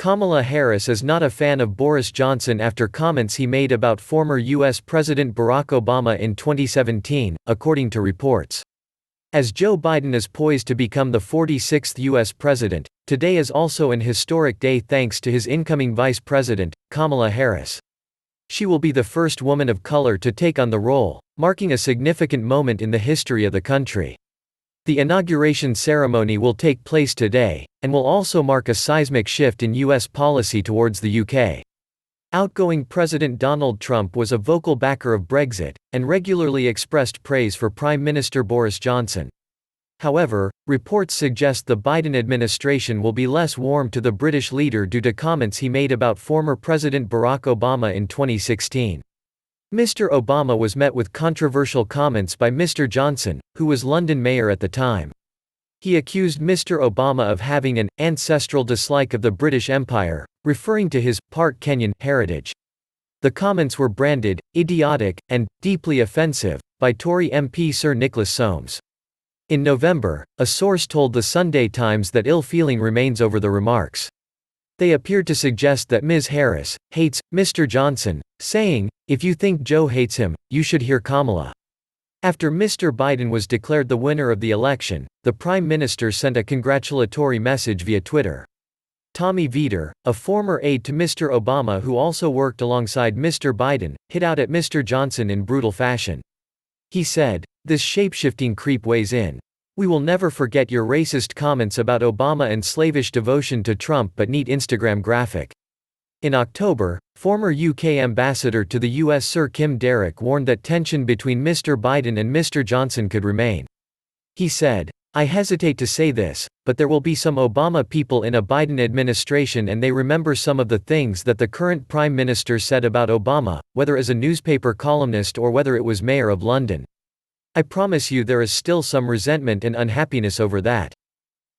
Kamala Harris is not a fan of Boris Johnson after comments he made about former U.S. President Barack Obama in 2017, according to reports. As Joe Biden is poised to become the 46th U.S. president, today is also an historic day thanks to his incoming vice president, Kamala Harris. She will be the first woman of color to take on the role, marking a significant moment in the history of the country. The inauguration ceremony will take place today, and will also mark a seismic shift in U.S. policy towards the UK. Outgoing President Donald Trump was a vocal backer of Brexit, and regularly expressed praise for Prime Minister Boris Johnson. However, reports suggest the Biden administration will be less warm to the British leader due to comments he made about former President Barack Obama in 2016. Mr. Obama was met with controversial comments by Mr. Johnson, who was London mayor at the time. He accused Mr. Obama of having an ancestral dislike of the British Empire, referring to his part Kenyan heritage. The comments were branded idiotic and deeply offensive by Tory MP Sir Nicholas Soames. In November, a source told the Sunday Times that ill feeling remains over the remarks. They appeared to suggest that Ms. Harris hates Mr. Johnson, saying, "If you think Joe hates him, you should hear Kamala." After Mr. Biden was declared the winner of the election, the Prime Minister sent a congratulatory message via Twitter. Tommy Vietor, a former aide to Mr. Obama who also worked alongside Mr. Biden, hit out at Mr. Johnson in brutal fashion. He said, "This shape-shifting creep weighs in. We will never forget your racist comments about Obama and slavish devotion to Trump but neat Instagram graphic." In October, former UK ambassador to the US Sir Kim Derrick warned that tension between Mr. Biden and Mr. Johnson could remain. He said, "I hesitate to say this, but there will be some Obama people in a Biden administration and they remember some of the things that the current Prime Minister said about Obama, whether as a newspaper columnist or whether it was Mayor of London. I promise you there is still some resentment and unhappiness over that.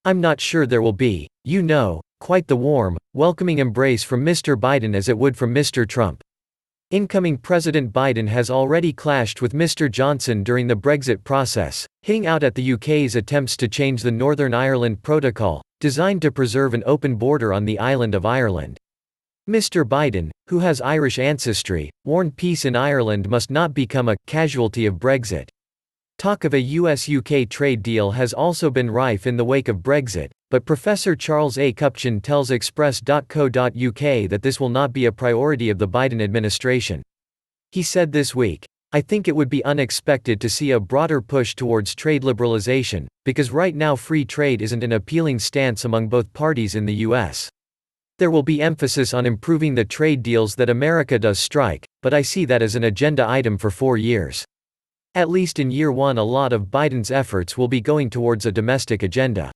I'm not sure there will be, quite the warm, welcoming embrace from Mr. Biden as it would from Mr. Trump." Incoming President Biden has already clashed with Mr. Johnson during the Brexit process, hitting out at the UK's attempts to change the Northern Ireland Protocol, designed to preserve an open border on the island of Ireland. Mr. Biden, who has Irish ancestry, warned peace in Ireland must not become a casualty of Brexit. Talk of a US-UK trade deal has also been rife in the wake of Brexit, but Professor Charles A. Kupchan tells Express.co.uk that this will not be a priority of the Biden administration. He said this week, "I think it would be unexpected to see a broader push towards trade liberalization, because right now free trade isn't an appealing stance among both parties in the US. There will be emphasis on improving the trade deals that America does strike, but I see that as an agenda item for 4 years. At least in year one a lot of Biden's efforts will be going towards a domestic agenda."